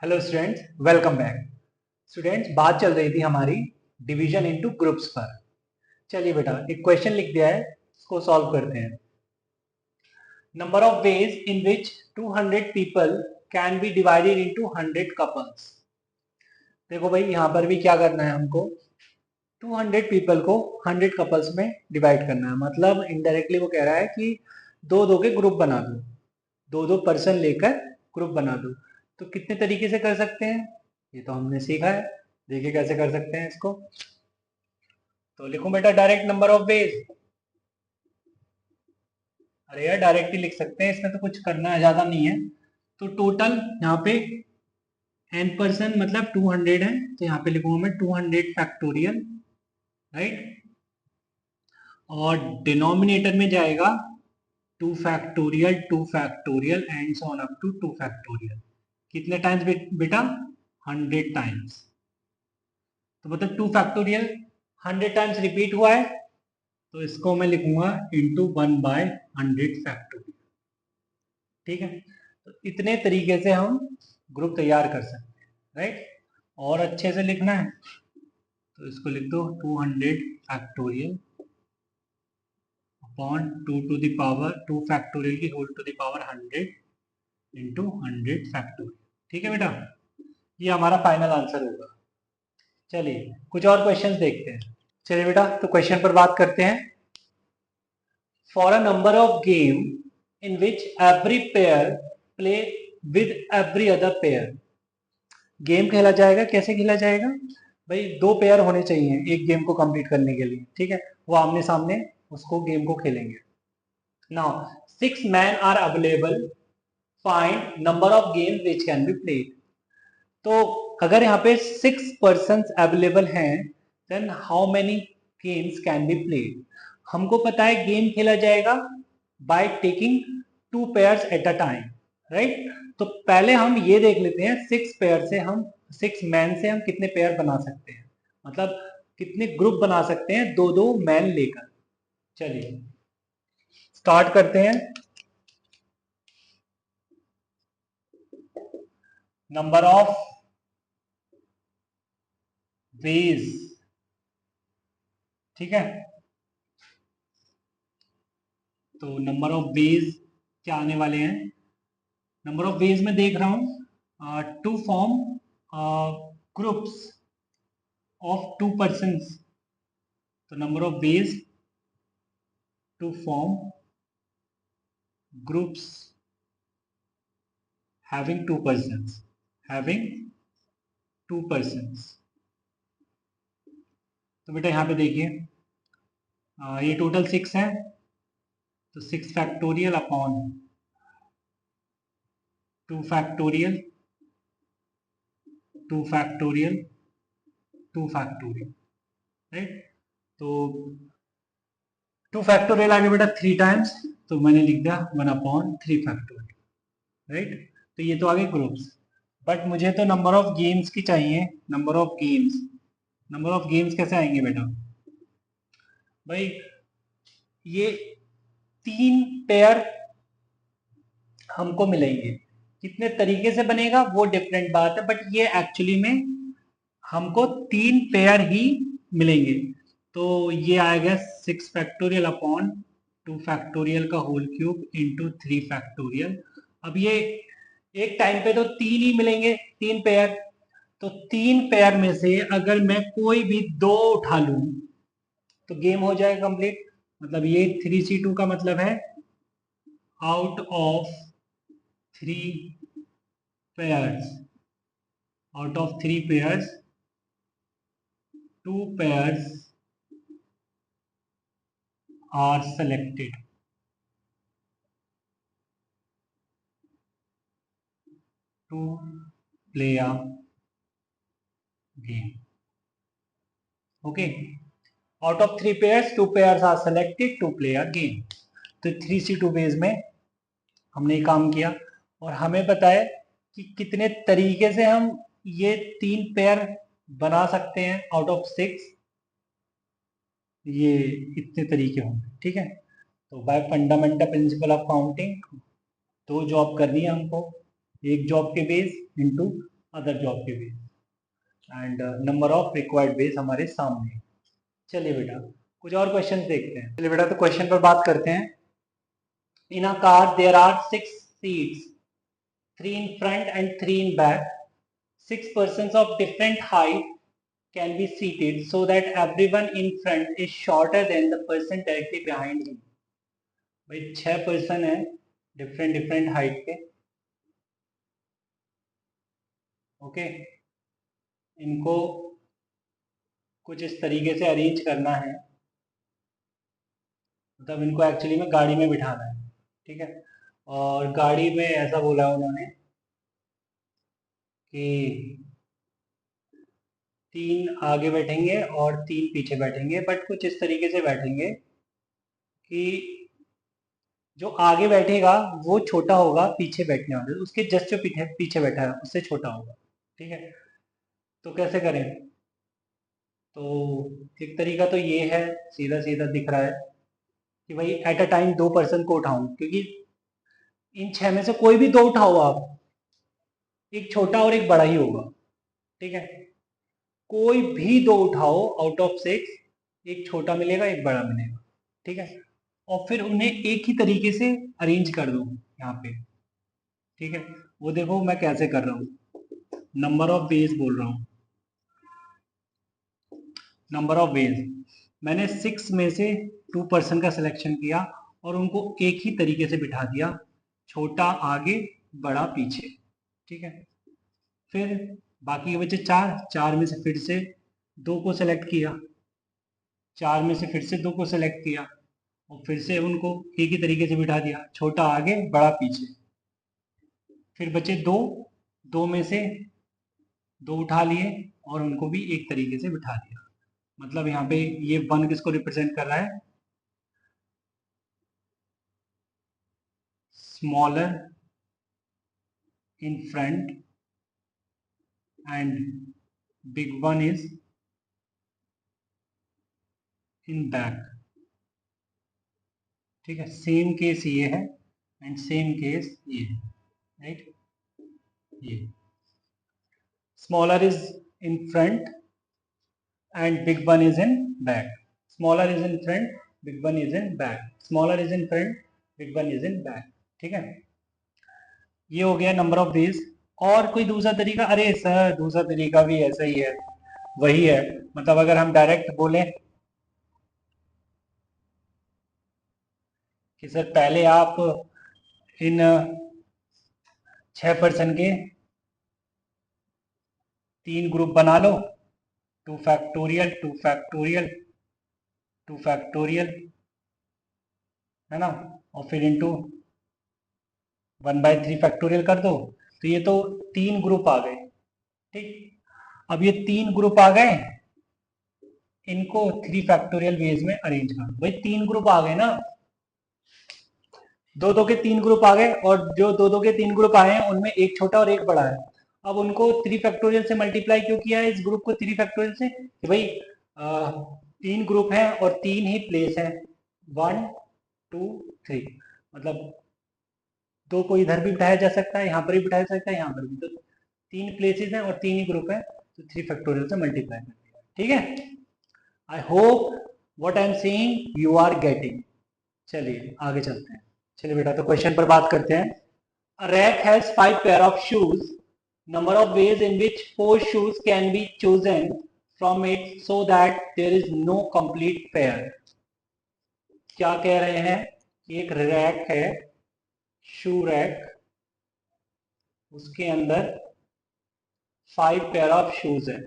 Hello students, welcome back. Students, बात चल रही थी हमारी डिवीजन इनटू ग्रुप्स पर। चलिए बेटा, एक क्वेश्चन लिख दिया है, इसको सॉल्व करते हैं। Number of ways in which 200 people can be divided into 100 couples. देखो भाई, यहाँ पर भी क्या करना है हमको, 200 पीपल को 100 कपल्स में डिवाइड करना है। मतलब इनडायरेक्टली वो कह रहा है कि दो दो के ग्रुप बना दो, दो दो पर्सन लेकर ग्रुप बना दो। तो कितने तरीके से कर सकते हैं ये तो हमने सीखा है। देखिए कैसे कर सकते हैं इसको। तो लिखूं बेटा डायरेक्ट नंबर ऑफ वेज। अरे यार, डायरेक्ट ही लिख सकते हैं, इसमें तो कुछ करना है, ज्यादा नहीं है। तो टोटल यहाँ पे n पर्सन मतलब 200 है, तो यहाँ पे लिखूंगा मैं 200 फैक्टोरियल, राइट। और डिनोमिनेटर में जाएगा 2 factorial and so on up to 2 factorial. कितने टाइम्स बेटा? 100 टाइम्स। तो मतलब 2 फैक्टोरियल 100 टाइम्स रिपीट हुआ है, तो इसको मैं लिखूंगा इंटू 1/100 फैक्टोरियल। ठीक है, तो इतने तरीके से हम ग्रुप तैयार कर सकते हैं, राइट। और अच्छे से लिखना है तो इसको लिख दो 200 factorial upon 2 to the power 2 factorial की whole to the power 100 into 100 factorial. ठीक है बेटा, ये हमारा फाइनल आंसर होगा। चलिए कुछ और क्वेश्चंस देखते हैं। चलिए बेटा, तो क्वेश्चन पर बात करते हैं। For a number of game in which every pair play with every other pair. Game खेला जाएगा, कैसे खेला जाएगा भाई? दो पेयर होने चाहिए एक गेम को कंप्लीट करने के लिए, ठीक है। वो आमने सामने उसको गेम को खेलेंगे। Now 6 man are available, find number of games which can be played. तो अगर यहाँ पे 6 पर्सन अवेलेबल हैं, then how many games can be played. हमको पता है गेम खेला जाएगा by taking 2 pairs at a time, right. तो पहले हम ये देख लेते हैं 6 पेयर से हम 6 मैन से हम कितने पेयर बना सकते हैं, मतलब कितने ग्रुप बना सकते हैं दो दो मैन लेकर। चलिए स्टार्ट करते हैं। नंबर ऑफ वेज, ठीक है। तो नंबर ऑफ वेज क्या आने वाले हैं? नंबर ऑफ वेज में देख रहा हूं to form groups of 2 person. तो number of ways to form groups having 2 person, having 2 person. तो बेटा यहाँ पे देखिए, ये टोटल 6 है, तो 6 factorial upon 2 factorial, 2 factorial, 2 factorial, right. तो 2 फैक्टोरियल आगे बेटा 3 टाइम्स, तो मैंने लिख दिया 1/3 फैक्टोरियल, राइट। तो ये तो आगे ग्रुप्स, बट मुझे तो नंबर ऑफ गेम्स की चाहिए। Number of games, number of games कैसे आएंगे बेटा भाई? ये 3 पेयर हमको मिलेंगे। कितने तरीके से बनेगा वो डिफरेंट बात है, बट ये एक्चुअली में हमको 3 पेयर ही मिलेंगे। तो ये आएगा 6 फैक्टोरियल अपॉन 2 फैक्टोरियल का होल क्यूब इंटू 3 फैक्टोरियल। अब ये एक टाइम पे तो 3 ही मिलेंगे, 3 पेयर। तो 3 पेयर में से अगर मैं कोई भी 2 उठा लूं तो गेम हो जाएगा कंप्लीट। मतलब ये 3C2 का मतलब है out of 3 pairs, out of 3 pairs 2 pairs are selected to play a game. Okay, out of 3 pairs 2 pairs are selected to play a game. तो 3C2 बेस में हमने ये काम किया, और हमें पता है कि कितने तरीके से हम ये 3 पेयर बना सकते हैं आउट ऑफ 6। ये इतने तरीके होंगे, ठीक है। तो bye fundamental principle of counting 2 job करनी है हमको, एक जॉब के बेस इंटू अदर जॉब के base, and number of required base हमारे सामने। चलिए बेटा कुछ और क्वेश्चन देखते हैं। चलिए बेटा तो क्वेश्चन पर बात करते हैं। In a car there are 6 seats, 3 in front and 3 in back. 6 persons of different height can be seated so that everyone in front is shorter than the person directly behind him. भाई 6 person है different different height के, okay. इनको कुछ इस तरीके से arrange करना है, मतलब इनको एक्चुअली में गाड़ी में बिठाना है, ठीक है। और गाड़ी में ऐसा बोला उन्होंने कि 3 आगे बैठेंगे और 3 पीछे बैठेंगे, बट कुछ इस तरीके से बैठेंगे कि जो आगे बैठेगा वो छोटा होगा पीछे बैठने वाले, उसके जस्ट जो पीछे पीछे बैठा है उससे छोटा होगा, ठीक है। तो कैसे करें? तो एक तरीका तो ये है, सीधा सीधा दिख रहा है कि भाई एट अ टाइम 2 पर्सन को उठाऊं, क्योंकि इन 6 में से कोई भी 2 उठाओ आप, एक छोटा और एक बड़ा ही होगा, ठीक है। कोई भी 2 उठाओ आउट ऑफ 6, एक छोटा मिलेगा एक बड़ा मिलेगा, ठीक है। और फिर उन्हें एक ही तरीके से अरेंज कर दो यहाँ पे, ठीक है। वो देखो मैं कैसे कर रहा हूँ, नंबर ऑफ वेज बोल रहा हूँ, नंबर ऑफ वेज। मैंने 6 में से 2 पर्सन का सिलेक्शन किया और उनको एक ही तरीके से बिठा दिया, छोटा आगे बड़ा पीछे, ठीक है। फिर बाकी के बचे 4 में से फिर से 2 को सिलेक्ट किया, 4 में से फिर से 2 को सिलेक्ट किया और फिर से उनको एक ही तरीके से बिठा दिया, छोटा आगे बड़ा पीछे। फिर बचे 2, 2 में से 2 उठा लिए और उनको भी एक तरीके से बिठा दिया। मतलब यहाँ पे ये 1 किसको रिप्रेजेंट कर रहा है? Smaller in front end big one is in back, ठीक है। सेम केस ये है एंड सेम केस ये है, राइट। ये smaller is in front and big one is in back. Smaller is in front, big one is in back. Smaller is in front, big one is in back. ठीक है, ये हो गया number of days. और कोई दूसरा तरीका? अरे सर दूसरा तरीका भी ऐसा ही है, वही है। मतलब अगर हम डायरेक्ट बोलें कि सर पहले आप इन 6 पर्सन के 3 ग्रुप बना लो, 2 फैक्टोरियल 2 फैक्टोरियल 2 फैक्टोरियल, है ना, और फिर इंटू 1/3 फैक्टोरियल कर दो, तो ये तो 3 ग्रुप आ गए, ठीक। अब ये 3 ग्रुप आ गए, इनको 3 फैक्टोरियल वेज में अरेंज कर दो। भाई 3 ग्रुप आ गए ना, 2-2 के 3 ग्रुप आ गए, और जो 2-2 के 3 ग्रुप आए हैं उनमें एक छोटा और एक बड़ा है। अब उनको 3 फैक्टोरियल से मल्टीप्लाई क्यों किया है इस ग्रुप को 3 फैक्टोरियल से? कि भाई 3 ग्रुप हैं और 3 ही प्लेस हैं, 1 2 3, मतलब 2 को इधर भी बिठाया जा सकता है, यहाँ पर भी बिठाया जा सकता है, यहाँ पर भी। तो 3 प्लेसेस हैं और 3 ही ग्रुप है, तो 3 फैक्टोरियल से मल्टीप्लाई कर दिया, ठीक है। I hope what I am saying you are getting. चलिए आगे चलते हैं। चलिए बेटा तो क्वेश्चन पर बात करते हैं। A rack has 5 pair of shoes. Number of ways in which 4 shoes can be chosen from it so that there is no complete pair. क्या कह रहे हैं? एक रैक है, शू रैक, उसके अंदर 5 पेयर ऑफ शूज है,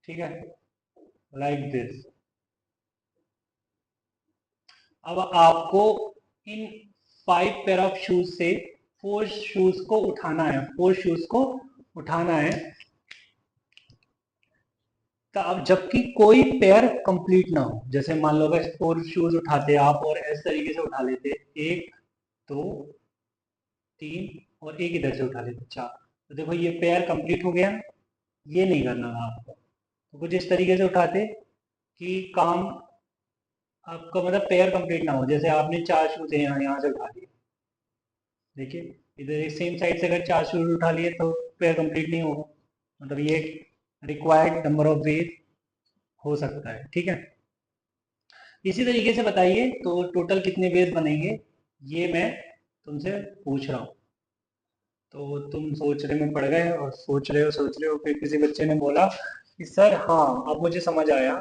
ठीक है, लाइक दिस। अब आपको इन 5 पेयर ऑफ शूज से 4 शूज को उठाना है, 4 शूज को उठाना है। तो अब जबकि कोई पेयर कंप्लीट ना हो, जैसे मान लो अगर 4 शूज उठाते आप और इस तरीके से उठा लेते, 1 2 3 और एक इधर से उठा लेते 4, तो देखो ये पेयर कंप्लीट हो गया। ये नहीं करना था आपको, तो कुछ इस तरीके से उठाते कि काम आपका मतलब पेयर कंप्लीट ना हो। जैसे आपने 4 शूज यहाँ यहाँ से उठा लिए, देखिए इधर एक सेम साइड से अगर 4 शूज उठा लिए तो पेयर कंप्लीट नहीं होगा, मतलब ये रिक्वायर्ड नंबर ऑफ वेज हो सकता है। ठीक है, इसी तरीके से बताइए तो टोटल कितने वेज बनेंगे, ये मैं तुमसे पूछ रहा हूँ। तो तुम सोचने में पड़ गए और सोच रहे हो, फिर किसी बच्चे ने बोला कि सर हाँ अब मुझे समझ आया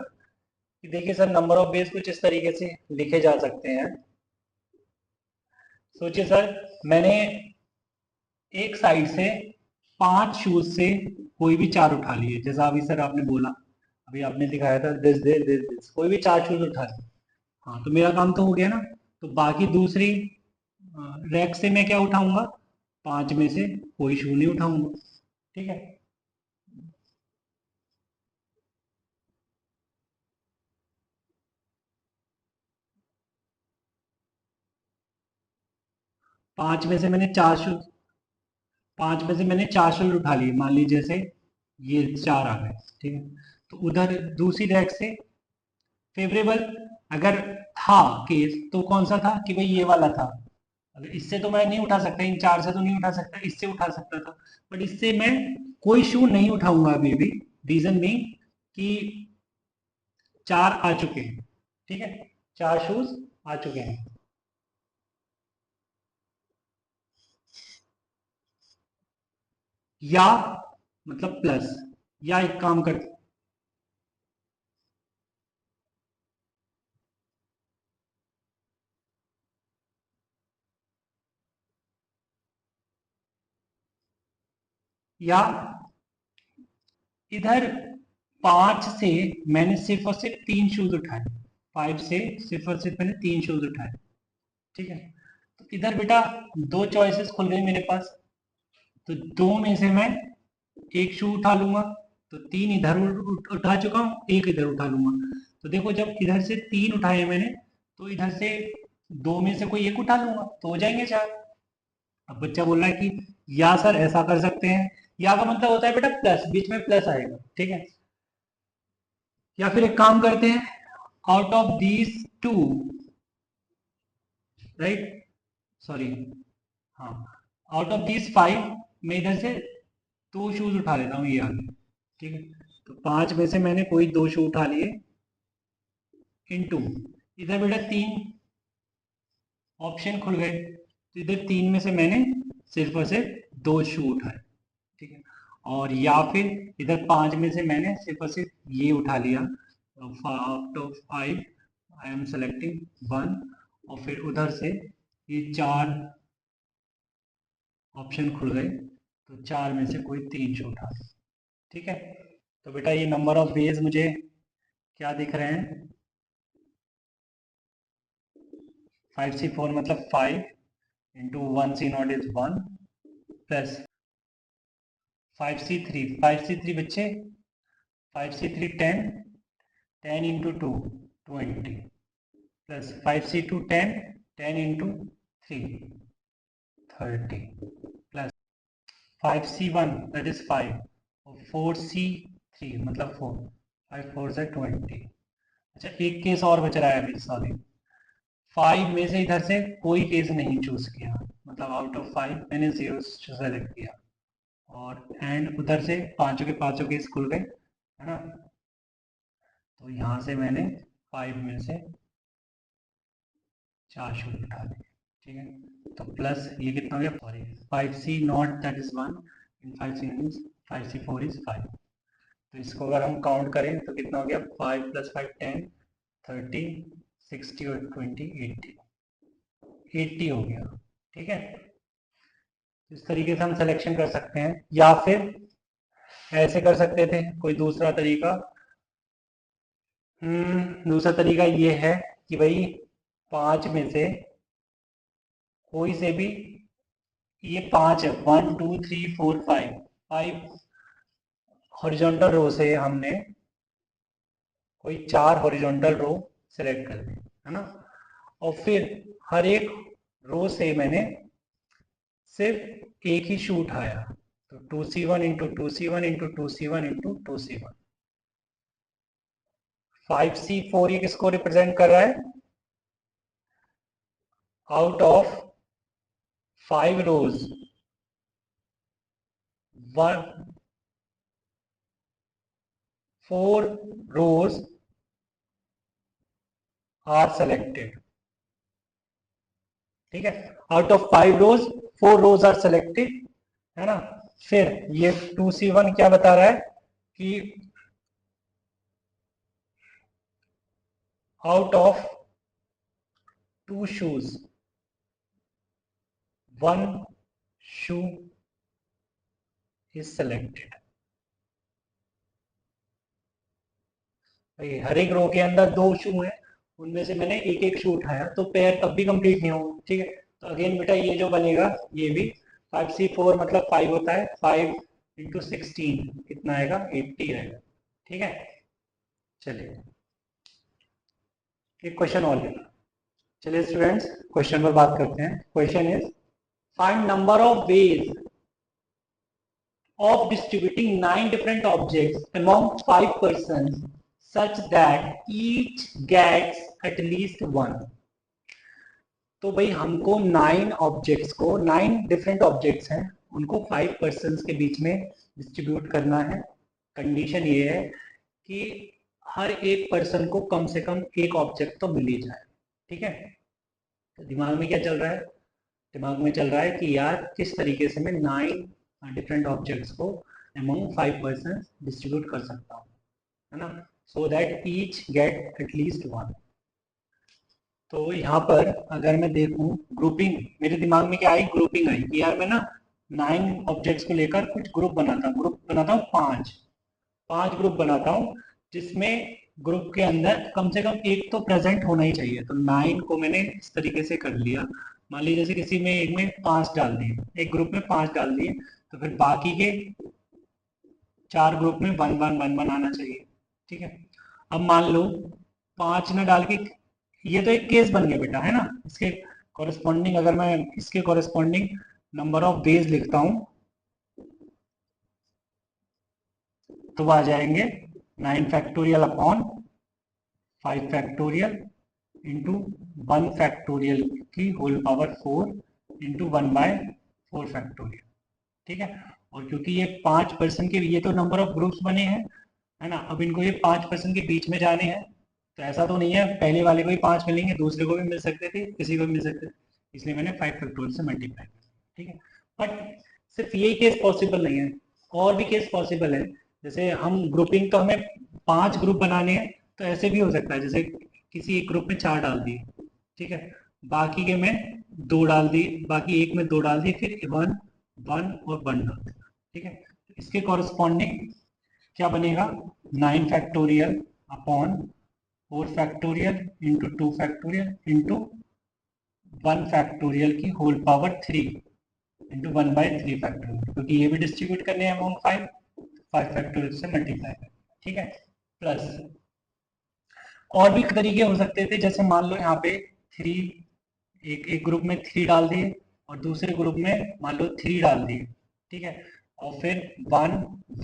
कि देखिए सर नंबर ऑफ बेस कुछ इस तरीके से लिखे जा सकते हैं। सोचिए सर, मैंने एक साइड से 5 शूज से कोई भी 4 उठा लिए, जैसा अभी सर आपने बोला, अभी आपने दिखाया था दिस कोई भी 4 शूज उठा लिए। हाँ तो मेरा काम तो हो गया ना। तो बाकी दूसरी रैक से मैं क्या उठाऊंगा, 5 में से कोई शू नहीं उठाऊंगा। ठीक है, 5 में से मैंने 4 शूज, 5 में से मैंने 4 शूज उठा लिए, मान लीजिए जैसे ये 4 आ गए। ठीक है, तो उधर दूसरी रैक से फेवरेबल अगर था केस तो कौन सा था कि भाई ये वाला था। अगर इससे तो मैं नहीं उठा सकता, इन 4 से तो नहीं उठा सकता, इससे उठा सकता था, बट इससे मैं कोई शू नहीं उठाऊंगा अभी भी। रीजन भी कि 4 आ चुके हैं। ठीक है, 4 शूज आ चुके हैं। या मतलब प्लस, या एक काम कर, या इधर 5 से मैंने सिर्फ और सिर्फ 3 शूज उठाए, 5 से सिर्फ और सिर्फ मैंने 3 शूज उठाए। ठीक है, तो इधर बेटा दो चॉइसेस खुल गई मेरे पास, तो दो में से मैं एक शू उठा लूंगा, तो 3 इधर उठा चुका हूँ, एक इधर उठा लूंगा। तो देखो जब इधर से 3 उठाए मैंने, तो इधर से दो में से कोई एक उठा लूंगा तो हो जाएंगे 4। अब बच्चा बोल रहा है कि या सर ऐसा कर सकते हैं, या का मतलब होता है बेटा प्लस, बीच में प्लस आएगा। ठीक है, या फिर एक काम करते हैं, out of these two, right, sorry, हाँ, आउट ऑफ दीज 5 मैं इधर से 2 शूज उठा लेता हूँ, ये आगे। ठीक है, तो 5 में से मैंने कोई 2 शू उठा लिए, इनटू इधर बेटा 3 ऑप्शन खुल गए, तो इधर 3 में से मैंने सिर्फ और सिर्फ 2 शू उठाए। ठीक है, और या फिर इधर 5 में से मैंने सिर्फ और सिर्फ ये उठा लिया, out of 5 I am selecting 1, और फिर उधर से ये 4 ऑप्शन खुल गए, तो 4 में से कोई 3 शू उठा लिया। ठीक है, तो बेटा ये नंबर ऑफ वेज मुझे क्या दिख रहे हैं, 5C4 मतलब 5 into 1C0 is 1, plus 5C3, 5C3 बच्चे, 5C3 10, 10 into 2 20, plus 5C2 10, 10 into 3 30, plus 5C1 that is 5, और 4C3 मतलब 4, 5 4 से 20। अच्छा एक केस और बच रहा है अभी, सॉरी, 5 में से इधर से कोई केस नहीं चूज किया, मतलब आउट ऑफ 5 मैंने 0 सेलेक्ट किया, और एंड उधर से पांचों के पांचों केस खुल गए, है ना। तो यहाँ से मैंने 5 में से 4 शूट उठा लिए। ठीक है, तो प्लस ये कितना हो गया, sorry 5C0 that is 1, in 5C means 5C4 is 5। तो इसको अगर हम काउंट करें तो कितना हो गया, 5 + 5 10, 30, 60 और 20 80, 80 हो गया। ठीक है, इस तरीके से हम सिलेक्शन कर सकते हैं, या फिर ऐसे कर सकते थे कोई दूसरा तरीका। दूसरा तरीका ये है कि भाई 5 में से कोई से भी, ये 5 है, 1 2 3 4 5, 5 हॉरिजॉन्टल रो से हमने कोई 4 हॉरिजॉन्टल रो सेलेक्ट कर ली, है ना, और फिर हर एक रो से मैंने सिर्फ एक ही शू उठाया, तो 2C1 into 2C1 into 2C1 into 2C1। 5C4 ये किसको रिप्रेजेंट कर रहा है, out of 5 rows 4 rows are selected, ठीक है। Out of 5 rows 4 rows are selected, है ना। फिर ये 2C1 क्या बता रहा है कि out of 2 shoes 1 shoe is selected. हर एक रो के अंदर 2 शू है, उनमें से मैंने एक एक शू उठाया, तो पेयर तब भी कंप्लीट नहीं होगा, ठीक है। तो अगेन बेटा ये जो बनेगा ये भी 5C4 मतलब 5 होता है, 5 इंटू 16 कितना आएगा, 80 आएगा, ठीक है। चलिए एक क्वेश्चन और लेना। चलिए स्टूडेंट्स क्वेश्चन पर बात करते हैं। Question is find number of veg of distributing 9 different objects among 5 persons such that each gets at least 1। तो भाई हमको 9 ऑब्जेक्ट्स को, 9 डिफरेंट ऑब्जेक्ट्स हैं, उनको 5 पर्सन्स के बीच में डिस्ट्रीब्यूट करना है। कंडीशन ये है कि हर एक पर्सन को कम से कम एक ऑब्जेक्ट तो मिल ही जाए, ठीक है। तो दिमाग में क्या चल रहा है, दिमाग में चल रहा है कि यार किस तरीके से मैं 9 डिफरेंट ऑब्जेक्ट्स को अमंग 5 पर्सन डिस्ट्रीब्यूट कर सकता हूँ, है ना, so that each get at least 1। तो यहाँ पर अगर मैं देखूं ग्रुपिंग, मेरे दिमाग में क्या आई, ग्रुपिंग आई कि यार मैं ना 9 ऑब्जेक्ट्स को लेकर कुछ ग्रुप बनाता हूँ, ग्रुप बनाता हूँ 5 ग्रुप बनाता हूँ, जिसमें ग्रुप के अंदर कम से कम एक तो प्रेजेंट होना ही चाहिए। तो 9 को मैंने इस तरीके से कर लिया। मान लीजिए जैसे किसी में एक में 5 डाल दिए, एक ग्रुप में 5 डाल दिए, तो फिर बाकी के 4 ग्रुप में 1 1 1 1 आना चाहिए, ठीक है। अब मान लो 5 ना डाल के, ये तो एक केस बन गया बेटा, है ना। इसके कॉरेस्पॉन्डिंग अगर मैं इसके कॉरेस्पॉन्डिंग नंबर ऑफ वेज लिखता हूं तो आ जाएंगे 9 factorial upon 5 factorial into 1 factorial की होल पावर 4 इंटू 1/4 फैक्टोरियल, ठीक है। और क्योंकि ये 5 पर्सन के, ये तो नंबर ऑफ ग्रुप्स बने हैं, है ना। अब इनको ये 5 पर्सन के बीच में जाने हैं, तो ऐसा तो नहीं है पहले वाले को ही 5 मिलेंगे, दूसरे को भी मिल सकते थे, किसी को भी मिल सकते थे, इसलिए मैंने 5 फैक्टोरियल से मल्टीप्लाई किया, ठीक है। बट सिर्फ यही केस पॉसिबल नहीं है, और भी केस पॉसिबल है। जैसे हम ग्रुपिंग, तो हमें 5 ग्रुप बनाने हैं, तो ऐसे भी हो सकता है जैसे किसी एक ग्रुप में 4 डाल दिए, ठीक है, बाकी के में 2 डाल दिए, बाकी एक में 2 डाल दिए, फिर 1 1 और 1 डाल दिए, ठीक है। इसके कॉरेस्पॉन्डिंग क्या बनेगा, 9 factorial upon 4 factorial into 2 factorial into 1 factorial की होल पावर 3 इंटू 1/3 फैक्टोरियल, क्योंकि ये भी डिस्ट्रीब्यूट करने हैं अमॉन्ग 5 फैक्टोरियल से मल्टीप्लाई करें, ठीक है। प्लस और भी तरीके हो सकते थे, जैसे मान लो यहाँ पे 3, एक ग्रुप में 3 डाल दिए और दूसरे ग्रुप में मान लो 3 डाल दिए, ठीक है, और फिर 1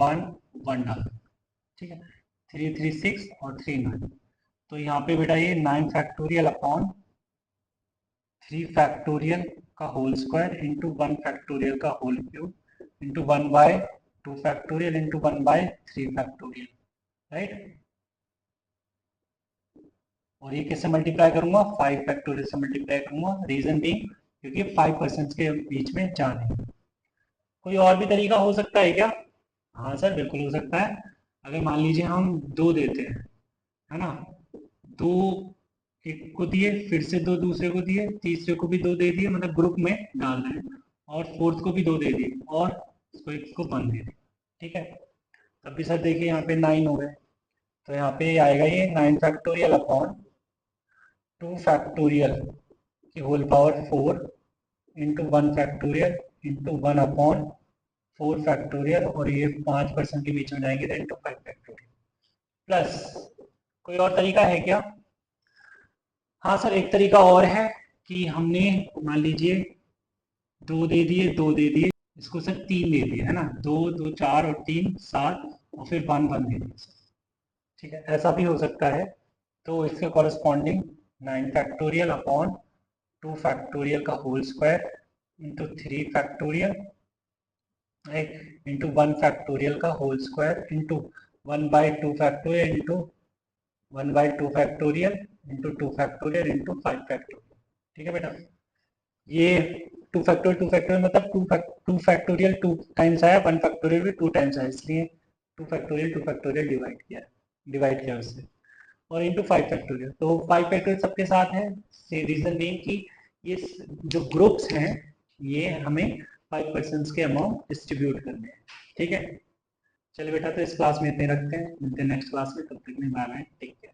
1 1 डाल दिए, ठीक है। 3 3 6 और 3 9, तो यहाँ पे बेटा ये 9 फैक्टोरियल अपॉन 3 फैक्टोरियल का होल स्क्वायर इंटू 1 फैक्टोरियल का whole cube into 1/2 factorial into 1/3 factorial, right. और ये किससे मल्टीप्लाई करूंगा, 5 फैक्टोरियल से मल्टीप्लाई करूंगा, रीजन बीइंग क्योंकि 5 पर्सन के बीच में जाने हैं। कोई और भी तरीका हो सकता है क्या, हाँ सर बिल्कुल हो सकता है। अगर मान लीजिए हम 2 देते हैं, है ना, 2 एक को दिए, फिर से 2 दूसरे को दिए, तीसरे को भी 2 दे दिए, मतलब ग्रुप में डाल रहे हैं, और फोर्थ को भी 2 दे दिए, और इसको एक को 1 दे दिए, ठीक है। तब भी सर देखिए यहाँ पे 9 हो गए, तो यहाँ पे आएगा ये 9 फैक्टोरियल अपॉन 2 फैक्टोरियल की whole power 4 into 1 factorial into 1 upon 4 factorial, और ये 5 पर्सन के बीच में जाएंगे तो इंटू 5 फैक्टोरियल। प्लस कोई और तरीका है क्या, हाँ सर एक तरीका और है कि हमने मान लीजिए 2 दे दिए, 2 दे दिए, इसको सर 3 दे दिए, है ना, 2 2 4 और 3 7, और फिर 1 1 दे दिए, ठीक है, ऐसा भी हो सकता है। तो इसके कॉरेस्पॉन्डिंग 9 फैक्टोरियल अपॉन 2 फैक्टोरियल का whole square into 3 factorial right, into 1 factorial का whole square into 1/2 factorial into 1/2 factorial into 2 factorial into 5 factorial. ठीक है बेटा, ये 2 फैक्टोरियल मतलब 2 फैक्टोरियल 2 टाइम्स आया, 1 फैक्टोरियल भी 2 टाइम्स आया, इसलिए 2 फैक्टोरियल डिवाइड किया उससे, और इंटू 5 फैक्टोरियल। तो 5 फैक्टोरियल सबके साथ है, रीजन बीइंग कि ये जो ग्रुप्स हैं ये हमें 5% के अमाउंट डिस्ट्रीब्यूट करने हैं। ठीक है, चलिए बेटा, तो इस क्लास में इतने रखते हैं, मिलते हैं नेक्स्ट क्लास में, तब तक में बाय बाय, टेक केयर।